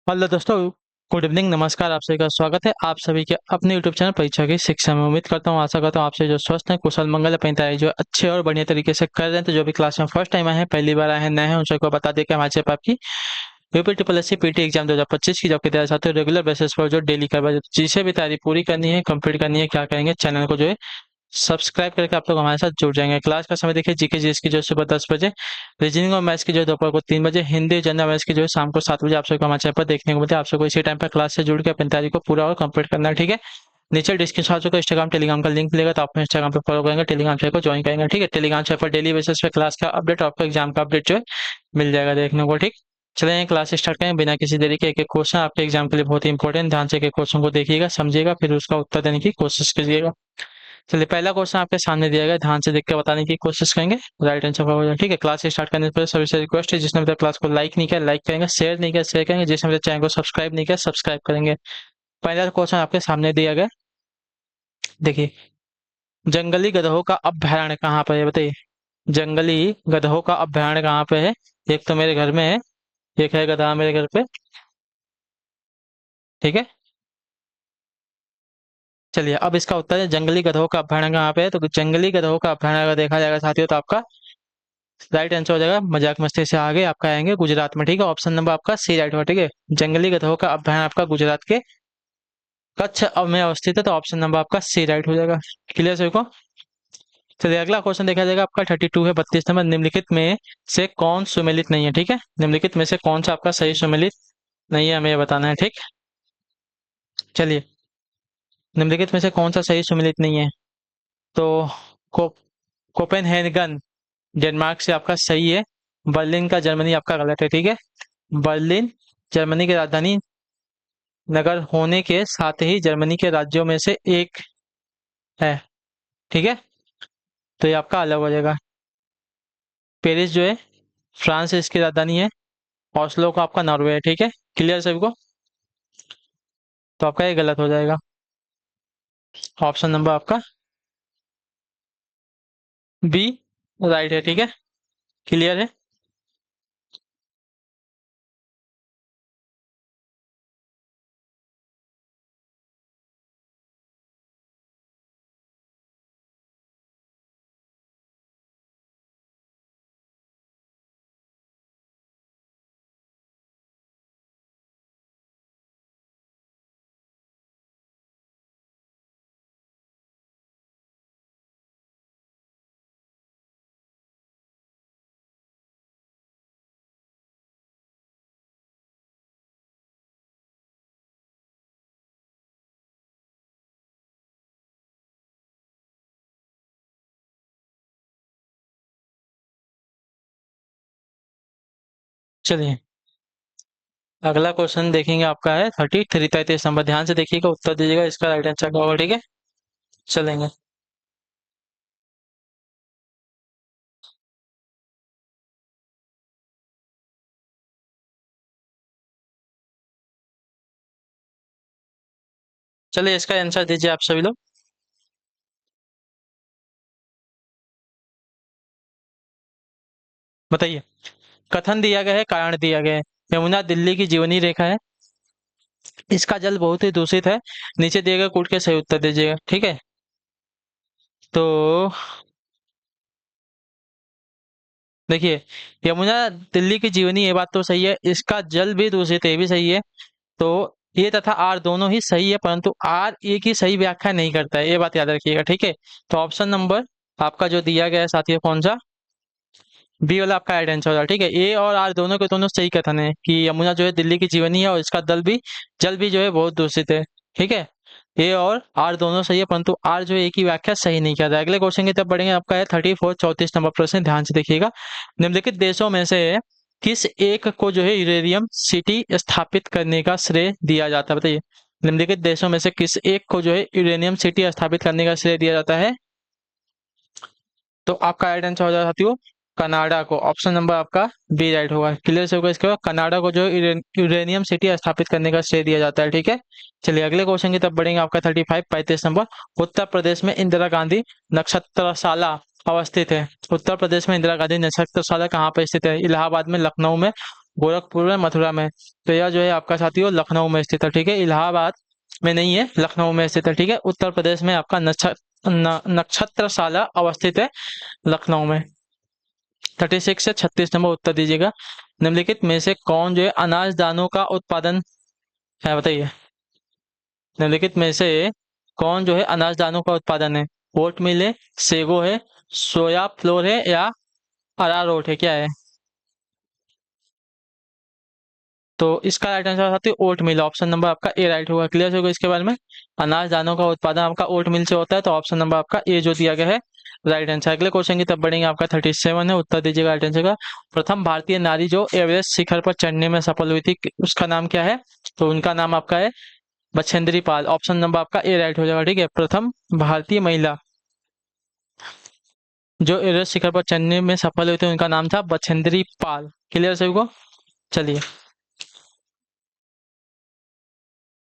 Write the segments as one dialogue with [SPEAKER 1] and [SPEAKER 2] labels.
[SPEAKER 1] Hello दोस्तों। Good evening, नमस्कार। आप सभी का स्वागत है आप सभी के अपने यूट्यूब चैनल परीक्षा की शिक्षा में। उम्मीद करता हूँ, आशा करता हूँ आपसे जो स्वस्थ हैं, कुशल मंगल अपनी तैयारी जो अच्छे और बढ़िया तरीके से कर रहे हैं। तो जो भी क्लास में फर्स्ट टाइम आए हैं, पहली बार आए हैं, नए हैं, उन सबको बता दें कि हमारे से आपकी UP triple S C PT exam 2025 की जॉब की तैयारी साथ रेगुलर बेसिस पर जो डेली करवा, जिसे भी तैयारी पूरी करनी है, कंप्लीट करनी है, क्या करेंगे, चैनल को जो है सब्सक्राइब करके आप लोग हमारे साथ जुड़ जाएंगे। क्लास का समय देखिए, जीके जीएस की जो है सुबह 10 बजे, रीजनिंग और मैथ्स की जो है दोपहर को 3 बजे, हिंदी जनरल अवेयर्स की जो है शाम को 7 बजे आप सबको हमारे चैनल पर देखने को मिलते हैं। आप सबको इसी टाइम पर क्लास से जुड़ के अपनी तैयारी को पूरा और कंप्लीट करना है, ठीक है। नीचे डिस्क्रिप्शन आप सबको इंस्टाग्राम टेलीग्राम का लिंक मिलेगा, तो आप इंस्टाग्राम पे फॉलो करेंगे, टेलीग्राम चैनल को ज्वाइन करेंगे, ठीक है। टेलीग्राम चैनल पर डेली बेसिस पे क्लास का अपडेट, आपको एग्जाम का अपडेट जो है मिल जाएगा देखने को, ठीक। चलिए क्लास स्टार्ट करें बिना किसी देरी के। एक एक क्वेश्चन आपके एग्जाम के लिए बहुत ही इंपॉर्टेंट, ध्यान से एक एक क्वेश्चन को देखिएगा, समझिएगा, फिर उसका उत्तर देने की कोशिश कीजिएगा। चलिए पहला क्वेश्चन आपके सामने दिया गया, ध्यान से देख के बताने की कोशिश करेंगे, राइट आंसर का होगा, ठीक है। क्लास स्टार्ट करने से पहले सभी से रिक्वेस्ट है, जिसने अभी तक क्लास को लाइक नहीं किया लाइक करेंगे, शेयर नहीं किया शेयर करेंगे, जिसने मेरे चैनल को सब्सक्राइब नहीं किया सब्सक्राइब करेंगे। पहला क्वेश्चन आपके सामने दिया गया, देखिए, जंगली गधों का अभ्यारण्य कहाँ पर है, बताइए। जंगली गधों का अभ्यारण्य कहाँ पे है? एक तो मेरे घर में है, एक है गधा मेरे घर पे, ठीक है। चलिए अब इसका उत्तर है, जंगली गधों का अभ्यारण्य कहाँ पे है। तो जंगली गधों का अभ्यारण्य अगर देखा जाएगा साथियों, तो आपका राइट आंसर हो जाएगा, मजाक मस्ती से आगे आपका आएंगे गुजरात में, ठीक है। ऑप्शन नंबर आपका सी राइट होगा, ठीक है। जंगली गधों का अभ्यारण्य आपका गुजरात के कच्छ में अवस्थित है, तो ऑप्शन नंबर आपका सी राइट हो जाएगा। क्लियर सभी को? चलिए अगला क्वेश्चन देखा जाएगा, आपका 32 है, 32 नंबर। निम्नलिखित में से कौन सुमेलित नहीं है, ठीक है। निम्नलिखित में से कौन सा आपका सही सुमेलित नहीं है, हमें ये बताना है, ठीक। चलिए, निम्नलिखित में से कौन सा सही सुमेलित नहीं है। तो को कोपेनहेगन डेनमार्क से आपका सही है। बर्लिन का जर्मनी आपका गलत है, ठीक है। बर्लिन जर्मनी की राजधानी नगर होने के साथ ही जर्मनी के राज्यों में से एक है, ठीक है। तो ये आपका अलग हो जाएगा। पेरिस जो है फ्रांस है, इसकी राजधानी है। ऑस्लो का आपका नॉर्वे है, ठीक है। क्लियर सभी को? तो आपका ये गलत हो जाएगा। ऑप्शन नंबर आपका बी राइट है, ठीक है। क्लियर है? चलिए अगला क्वेश्चन देखेंगे, आपका है 33 नंबर। ध्यान से देखिएगा, उत्तर दीजिएगा, इसका राइट आंसर क्या होगा, ठीक है। चलेंगे। चलिए इसका आंसर दीजिए आप सभी लोग। बताइए। कथन दिया गया है, कारण दिया गया है। यमुना दिल्ली की जीवनी रेखा है, इसका जल बहुत ही दूषित है। नीचे दिए गए कूट के सही उत्तर दीजिएगा, ठीक है। तो देखिए, यमुना दिल्ली की जीवनी, ये बात तो सही है, इसका जल भी दूषित है, ये भी सही है। तो ये तथा आर दोनों ही सही है, परंतु आर ए की सही व्याख्या नहीं करता है, ये बात याद रखिएगा, ठीक है। तो ऑप्शन नंबर आपका जो दिया गया है साथियों, कौन सा, बी वाला आपका राइट आंसर होगा, ठीक है। ए और आर दोनों के दोनों सही कथन है कि यमुना जो है दिल्ली की जीवनी है, और इसका जल भी जो है बहुत दूषित है, ठीक है। ए और आर दोनों सही है, परंतु आर जो है ए की व्याख्या सही नहीं कर रहा है। अगले क्वेश्चन की तरफ बढ़ेंगे, आपका है 34 34 नंबर प्रश्न, ध्यान से देखिएगा। निम्नलिखित देशों में से किस एक को जो है यूरेनियम सिटी स्थापित करने का श्रेय दिया जाता है, बताइए। निम्नलिखित देशों में से किस एक को जो है यूरेनियम सिटी स्थापित करने का श्रेय दिया जाता है। तो आपका राइट आंसर हो जाएगा साथियों, कनाडा को। ऑप्शन नंबर आपका बी राइट होगा। क्लियर से होगा, इसके बाद कनाडा को जो यूरेनियम सिटी स्थापित करने का श्रेय दिया जाता है, ठीक है। चलिए अगले क्वेश्चन की तरफ बढ़ेंगे, आपका 35 नंबर। उत्तर प्रदेश में इंदिरा गांधी नक्षत्रशाला अवस्थित है। उत्तर प्रदेश में इंदिरा गांधी नक्षत्रशाला कहाँ पर स्थित है? इलाहाबाद में, लखनऊ में, गोरखपुर में, मथुरा में। तो यह जो है आपका साथियों लखनऊ में स्थित है, ठीक है, इलाहाबाद में नहीं है, लखनऊ में स्थित है, ठीक है। उत्तर प्रदेश में आपका नक्षत्रशाला अवस्थित है, लखनऊ में। 36 से 36 नंबर उत्तर दीजिएगा। निम्नलिखित में से कौन जो है अनाज दानों का उत्पादन है, बताइए। निम्नलिखित में से कौन जो है अनाज दानों का उत्पादन है? ओट मिल है, सेगो है, सोया फ्लोर है, या अरारोट है, क्या है? तो इसका राइट आंसर आती है ओट मिल, ऑप्शन नंबर आपका ए राइट होगा। क्लियर होगा इसके बारे में। अनाज दानों का उत्पादन आपका ओट मिल से होता है, तो ऑप्शन नंबर आपका ए जो दिया गया है राइट आंसर। अगले क्वेश्चन की तब बढ़ेंगे, आपका 37 है, उत्तर दीजिएगा राइट आंसर का। प्रथम भारतीय नारी जो एवरेस्ट शिखर पर चढ़ने में सफल हुई थी, उसका नाम क्या है? तो उनका नाम आपका है बछेंद्री पाल, ऑप्शन नंबर आपका ए राइट हो जाएगा, ठीक है। प्रथम भारतीय महिला जो एवरेस्ट शिखर पर चढ़ने में सफल हुई थी, उनका नाम था बछेंद्री पाल। क्लियर सभी को? चलिए,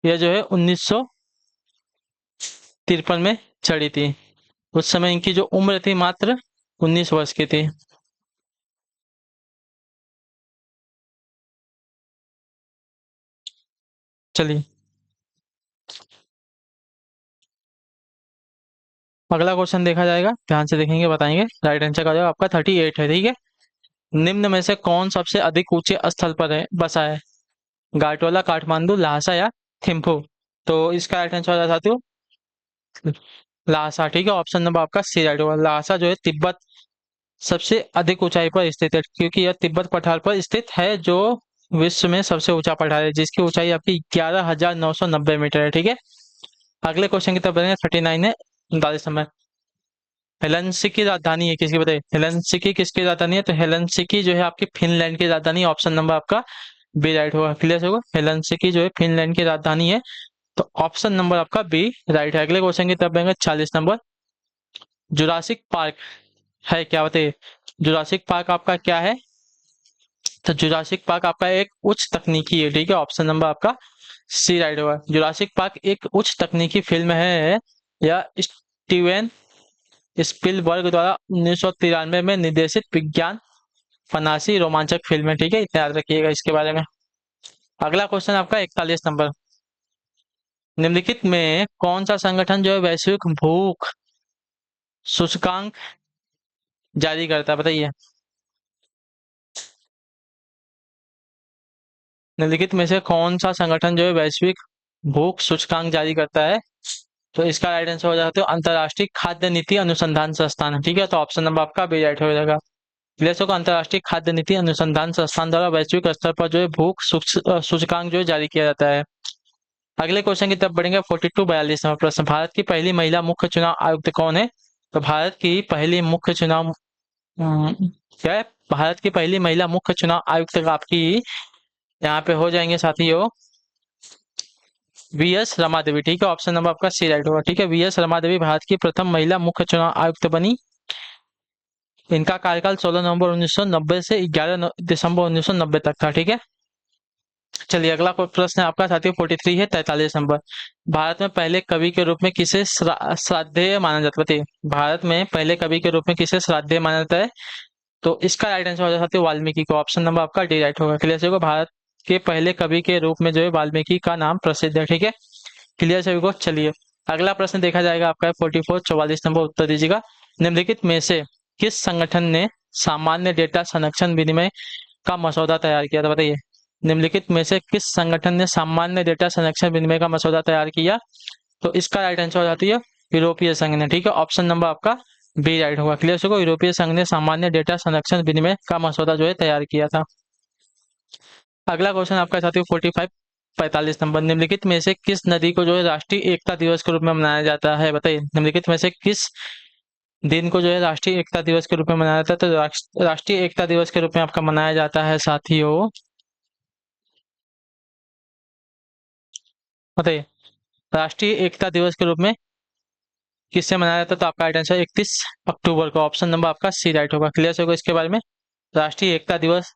[SPEAKER 1] यह जो है 1953 में चढ़ी थी। उस समय इनकी जो उम्र थी मात्र 19 वर्ष की थी। चलिए, अगला क्वेश्चन देखा जाएगा, ध्यान से देखेंगे, बताएंगे। राइट आंसर का जवाब आपका 38 है, ठीक है। निम्न में से कौन सबसे अधिक ऊंचे स्थल पर है बसा है? गाटोला, काठमांडू, लहासा या थिम्फू? तो इसका राइट आंसर हो जाता है साथियों लहासा, ठीक है। ऑप्शन नंबर आपका सी राइट होगा। लहासा जो है तिब्बत सबसे अधिक ऊंचाई पर स्थित है, क्योंकि यह तिब्बत पठार पर स्थित है, जो विश्व में सबसे ऊंचा पठार है, जिसकी ऊंचाई आपकी 11,990 मीटर है, ठीक है। अगले क्वेश्चन की तरफ बढ़ेंगे। 39 है, 39 नंबर। हेलेंसिकी की राजधानी है किसकी, बताइए। हेलेंसिकी किसकी राजधानी है? तो हेलेंसिकी जो है आपकी फिनलैंड की राजधानी, ऑप्शन नंबर आपका बी राइट होगा। क्लियर होगा? हेलेंसिकी जो है फिनलैंड की राजधानी है, तो ऑप्शन नंबर आपका बी राइट है। अगले क्वेश्चन की तरफ बढ़ेंगे। 40 नंबर। जुरासिक पार्क है क्या, बताइए। जुरासिक पार्क आपका क्या है? तो जुरासिक पार्क आपका एक उच्च तकनीकी है, ठीक है। ऑप्शन नंबर आपका सी राइट होगा। जुरासिक पार्क एक उच्च तकनीकी फिल्म है, या स्टीवन स्पिलबर्ग द्वारा 1993 में निर्देशित विज्ञान फनासी रोमांचक फिल्म है, ठीक है। इतना याद रखिएगा इसके बारे में। अगला क्वेश्चन आपका 41 नंबर। निम्नलिखित में कौन सा संगठन जो है वैश्विक भूख सूचकांक जारी करता है, बताइए। निम्नलिखित में से कौन सा संगठन जो है वैश्विक भूख सूचकांक जारी करता है? तो इसका राइट आंसर हो जाता है अंतर्राष्ट्रीय खाद्य नीति अनुसंधान संस्थान, ठीक है। तो ऑप्शन नंबर आपका बी राइट हो जाएगा। देशों का अंतर्राष्ट्रीय खाद्य नीति अनुसंधान संस्थान द्वारा वैश्विक स्तर पर जो है भूख सूचकांक जो है जारी किया जाता है। अगले क्वेश्चन की तरफ बढ़ेंगे। 42 नंबर प्रश्न। भारत की पहली महिला मुख्य चुनाव आयुक्त कौन है? तो भारत की पहली मुख्य चुनाव क्या है? भारत की पहली महिला मुख्य चुनाव आयुक्त आपकी यहाँ पे हो जाएंगे साथियों वी एस रमा देवी, ठीक है। ऑप्शन नंबर आपका सी राइट होगा, ठीक है। वी एस रमा देवी भारत की प्रथम महिला मुख्य चुनाव आयुक्त बनी। इनका कार्यकाल 16 नवंबर 1990 से 11 दिसंबर 1990 तक था, ठीक है। चलिए, अगला कोई प्रश्न है आपका साथियों 43 है, 43 नंबर। भारत में पहले कवि के रूप में किसे श्राद्धेय माना जाता है, बताइए। भारत में पहले कवि के रूप में किसे श्राद्धेय माना जाता है? तो इसका राइट आंसर हो जाता है वाल्मीकि को, ऑप्शन नंबर आपका डी राइट होगा। क्लियर होगा? भारत के पहले कवि के रूप में जो है वाल्मीकि का नाम प्रसिद्ध है, ठीक है। क्लियर सभी को? चलिए, अगला प्रश्न देखा जाएगा आपका 44, 44 नंबर उत्तर दीजिएगा। निम्नलिखित में से किस संगठन ने सामान्य डेटा संरक्षण विनिमय का मसौदा तैयार किया था, बताइए। निम्नलिखित में से किस संगठन ने सामान्य डेटा संरक्षण विनिमय का मसौदा तैयार किया? तो इसका राइट आंसर हो जाती है यूरोपीय संघ ने, ठीक है। ऑप्शन नंबर आपका बी राइट होगा। क्लियर होगा? यूरोपीय संघ ने सामान्य डेटा संरक्षण विनिमय का मसौदा जो है तैयार किया था। अगला क्वेश्चन आपका साथियों 45, 45 नंबर। निम्नलिखित में से किस नदी को जो है राष्ट्रीय एकता दिवस के रूप में मनाया जाता है, बताइए। निम्नलिखित में से किस दिन को जो है राष्ट्रीय एकता दिवस के रूप में मनाया जाता है? तो राष्ट्रीय एकता दिवस के रूप में आपका मनाया जाता है साथियों, बताइए। राष्ट्रीय एकता दिवस के रूप में किससे मनाया जाता है? तो आपका राइट आंसर 31 अक्टूबर को, ऑप्शन नंबर आपका सी राइट होगा। क्लियर होगा इसके बारे में। राष्ट्रीय एकता दिवस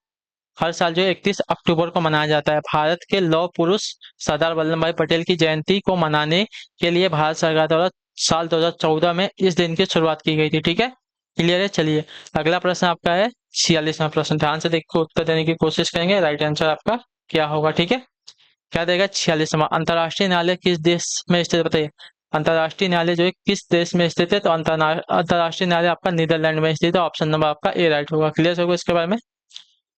[SPEAKER 1] हर साल जो 31 अक्टूबर को मनाया जाता है। भारत के लौह पुरुष सरदार वल्लभ भाई पटेल की जयंती को मनाने के लिए भारत सरकार द्वारा साल 2014 में इस दिन की शुरुआत की गई थी, ठीक है। क्लियर है? चलिए, अगला प्रश्न आपका है 46वां प्रश्न, ध्यान से देख के उत्तर देने की कोशिश करेंगे। राइट आंसर आपका क्या होगा, ठीक है। क्या देगा? 46वां। अंतर्राष्ट्रीय न्यायालय किस देश में स्थित है? बताइए। अंतर्राष्ट्रीय न्यायालय जो है किस देश में स्थित है? तो अंतर्राष्ट्रीय न्यायालय आपका नीदरलैंड में स्थित है। ऑप्शन नंबर आपका ए राइट होगा। क्लियर होगा इसके बारे में।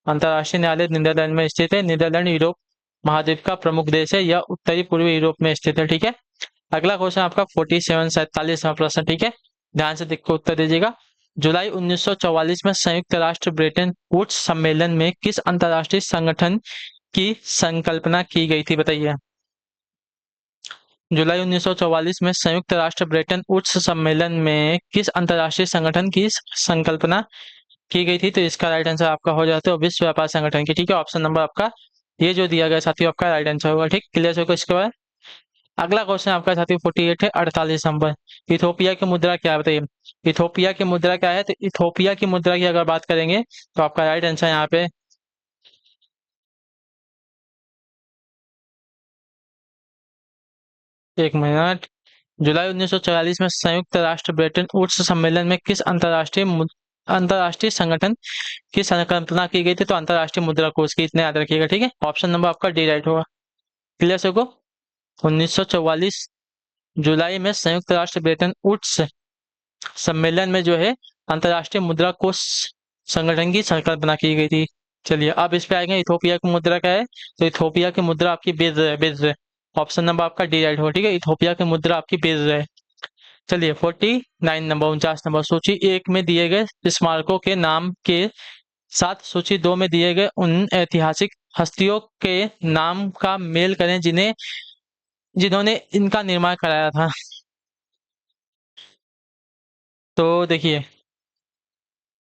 [SPEAKER 1] अंतर्राष्ट्रीय न्यायालय नीदरलैंड में स्थित है। नीदरलैंड यूरोप महाद्वीप का प्रमुख देश है। यह उत्तरी पूर्वी यूरोप में स्थित है, ठीक है। अगला क्वेश्चन आपका 47वां प्रश्न, ठीक है। ध्यान से देख के उत्तर दीजिएगा। जुलाई 1944 में संयुक्त राष्ट्र ब्रेटन वुड्स सम्मेलन में किस अंतर्राष्ट्रीय संगठन की संकल्पना की गई थी? बताइए। जुलाई 1944 में संयुक्त राष्ट्र ब्रेटन वुड्स सम्मेलन में किस अंतर्राष्ट्रीय संगठन की संकल्पना की गई थी? तो इसका राइट आंसर आपका हो जाता है विश्व व्यापार संगठन की, ठीक है। ऑप्शन नंबर आपका ये जो दिया गया साथियों आपका राइट आंसर होगा, ठीक। क्लियर होगा इसके बाद। अगला क्वेश्चन आपका साथियों 48 है, 48 नंबर। इथोपिया की मुद्रा क्या है? बताइए। इथोपिया की मुद्रा क्या है? तो इथोपिया की मुद्रा की अगर बात करेंगे तो आपका राइट आंसर यहाँ पे एक मिनट। जुलाई 1944 में संयुक्त राष्ट्र ब्रेटन वुड्स सम्मेलन में किस अंतर्राष्ट्रीय संगठन की संकल्पना की गई थी? तो अंतर्राष्ट्रीय मुद्रा कोष की, इतने याद रखिएगा, ठीक है। ऑप्शन नंबर आपका डी राइट होगा। क्लियर से को 1944 जुलाई में संयुक्त राष्ट्र ब्रेटन वुड्स सम्मेलन में जो है अंतर्राष्ट्रीय मुद्रा कोष संगठन की संकल्पना की गई थी। चलिए अब इस पे आएंगे। इथोपिया की मुद्रा क्या है? तो इथोपिया की मुद्रा आपकी बिर्र है, बिर्र। ऑप्शन नंबर आपका डी राइट होगा, ठीक है। इथोपिया की मुद्रा आपकी बिर्र है। चलिए 49 नंबर, 49 नंबर। सूची एक में दिए गए स्मारकों के नाम के साथ सूची दो में दिए गए उन ऐतिहासिक हस्तियों के नाम का मेल करें जिन्होंने इनका निर्माण कराया था। तो देखिए,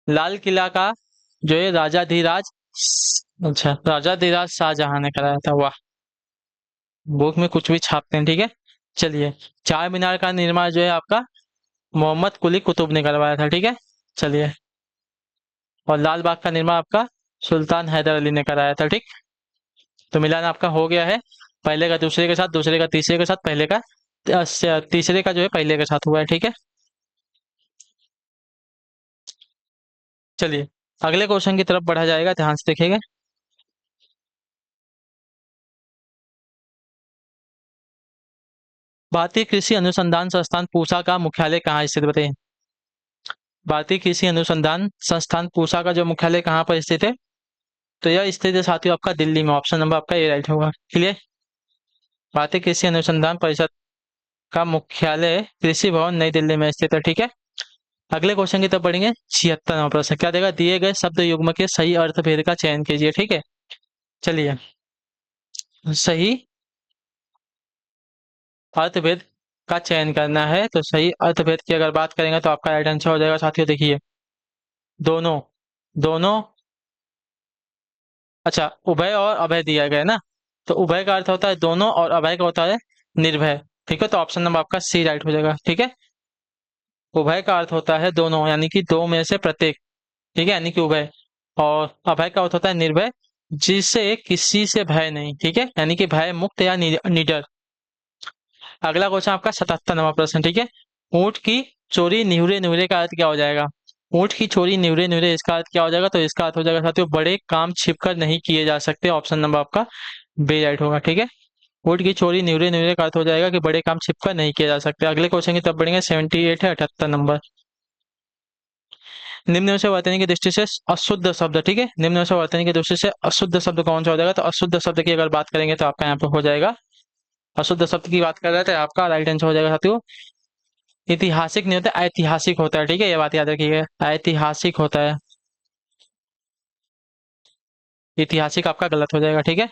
[SPEAKER 1] लाल किला का जो है राजाधिराज, अच्छा, राजाधिराज शाहजहां ने कराया था। वाह, बुक में कुछ भी छापते हैं, ठीक है। चलिए, चार मीनार का निर्माण जो है आपका मोहम्मद कुली कुतुब ने करवाया था, ठीक है। चलिए, और लाल बाग का निर्माण आपका सुल्तान हैदर अली ने कराया था, ठीक। तो मिलान आपका हो गया है। पहले का दूसरे के साथ, दूसरे का तीसरे के साथ, पहले का तीसरे का जो है पहले के साथ हुआ है, ठीक है। चलिए अगले क्वेश्चन की तरफ बढ़ा जाएगा, ध्यान से देखिएगा। भारतीय कृषि अनुसंधान संस्थान पूसा का मुख्यालय कहाँ स्थित? बताइए। भारतीय कृषि अनुसंधान संस्थान पूसा का जो मुख्यालय कहाँ पर स्थित है? तो यह स्थित है साथियों आपका दिल्ली में। ऑप्शन नंबर आपका ए राइट होगा। क्लियर। भारतीय कृषि अनुसंधान परिषद का मुख्यालय कृषि भवन नई दिल्ली में स्थित है, ठीक है। अगले क्वेश्चन की तरफ बढ़ेंगे। 76वां प्रश्न क्या देगा? दिए गए शब्द युग्म के सही अर्थभेद का चयन कीजिए, ठीक है। चलिए, सही अर्थभेद का चयन करना है। तो सही अर्थभेद की अगर बात करेंगे तो आपका राइट आंसर हो जाएगा साथियों, देखिए, दोनों। दोनों, अच्छा, उभय और अभय दिया गया है ना। तो उभय का अर्थ होता है दोनों और अभय का होता है निर्भय, ठीक है। तो ऑप्शन नंबर आपका सी राइट हो जाएगा, ठीक है। उभय का अर्थ होता है दोनों, यानी कि दो में से प्रत्येक, ठीक है, यानी कि उभय। और अभय का अर्थ होता है निर्भय, जिसे किसी से भय नहीं, ठीक है, यानी कि भय मुक्त या निडर। अगला क्वेश्चन आपका 77वां प्रश्न, ठीक है। ऊंट की चोरी निहुरे निहुरे का अर्थ क्या हो जाएगा? ऊंट की चोरी निहुरे निहुरे, इसका अर्थ क्या हो जाएगा? तो इसका अर्थ हो जाएगा साथियों, बड़े काम छिपकर नहीं किए जा सकते। ऑप्शन नंबर आपका बी राइट होगा, ठीक है। ऊंट की चोरी निहुरे निहुरे का अर्थ हो जाएगा कि बड़े काम छिपकर नहीं किए जा सकते। अगले क्वेश्चन की तरफ बढ़ेंगे। 78 है, 78 नंबर। निम्न में से वर्तनी की दृष्टि से अशुद्ध शब्द, ठीक है। निम्न में से वर्तनी की दृष्टि से अशुद्ध शब्द कौन सा हो जाएगा? तो अशुद्ध शब्द की अगर बात करेंगे तो आपका यहाँ पे हो जाएगा, अशुद्ध शब्द की बात कर रहे थे, आपका राइट आंसर हो जाएगा साथियों ऐतिहासिक नहीं होता, ऐतिहासिक होता है, ठीक है। ये बात याद रखिएगा, ऐतिहासिक होता है। ऐतिहासिक आपका गलत हो जाएगा, ठीक है।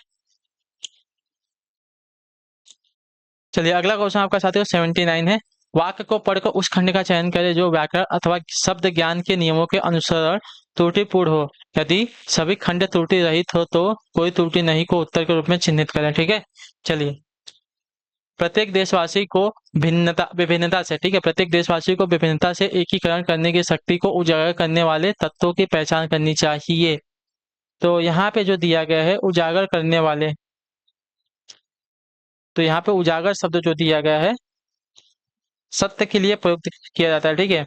[SPEAKER 1] चलिए अगला क्वेश्चन आपका साथियों 79 है। वाक्य को पढ़कर उस खंड का चयन करें जो व्याकरण अथवा शब्द ज्ञान के नियमों के अनुसार त्रुटिपूर्ण हो। यदि सभी खंड त्रुटि रहित हो तो कोई त्रुटि नहीं को उत्तर के रूप में चिन्हित करें, ठीक है। चलिए, प्रत्येक देशवासी को भिन्नता विभिन्नता से, ठीक है, प्रत्येक देशवासी को विभिन्नता से एकीकरण करने की शक्ति को उजागर करने वाले तत्वों की पहचान करनी चाहिए। तो यहाँ पे जो दिया गया है उजागर करने वाले, तो यहाँ पे उजागर शब्द जो दिया गया है सत्य के लिए प्रयुक्त किया जाता है, ठीक है।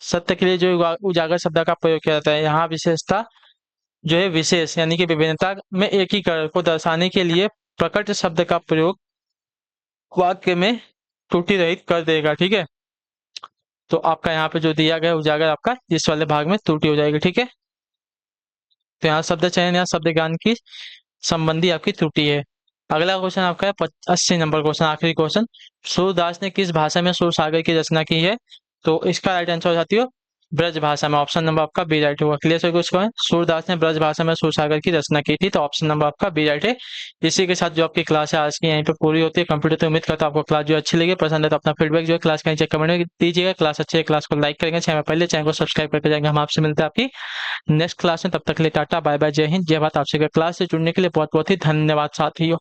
[SPEAKER 1] सत्य के लिए जो उजागर शब्द का प्रयोग किया जाता है। यहाँ विशेषता जो है विशेष यानी कि विभिन्नता में एकीकरण को दर्शाने के लिए प्रकट शब्द का प्रयोग वाक्य में त्रुटि रहित कर देगा। ठीक है, तो आपका यहाँ पे जो दिया गया उजागर आपका इस वाले भाग में त्रुटि हो जाएगी। ठीक है, तो यहाँ शब्द चयन या शब्द ज्ञान की संबंधी आपकी त्रुटि है। अगला क्वेश्चन आपका है 80 नंबर क्वेश्चन, आखिरी क्वेश्चन। सूरदास ने किस भाषा में सूर सागर की रचना की है? तो इसका राइट आंसर हो जाती हो ब्रज भाषा में। ऑप्शन नंबर आपका बी राइट होगा। क्लियर सर कुछ है, सूरदास ने ब्रज भाषा में सूर सागर की रचना की थी, तो ऑप्शन नंबर आपका बी राइट है। इसी के साथ जो आपकी क्लास है आज की यहीं पे पूरी होती है कंप्यूटर। तो उम्मीद करता हूं आपको क्लास जो अच्छी लगी, पसंद है तो अपना फीडबैक जो है क्लास का नीचे कमेंट में दीजिएगा। क्लास अच्छी है, क्लास को लाइक करेंगे, चैनल पहले चैनल को सब्सक्राइब करके जाएंगे। हम आपसे मिलते हैं आपकी नेक्स्ट क्लास में, तब तक के लिए टाटा बाय बाय, जय हिंद जय भारत। आपसे क्लास से जुड़ने के लिए बहुत बहुत ही धन्यवाद साथियों।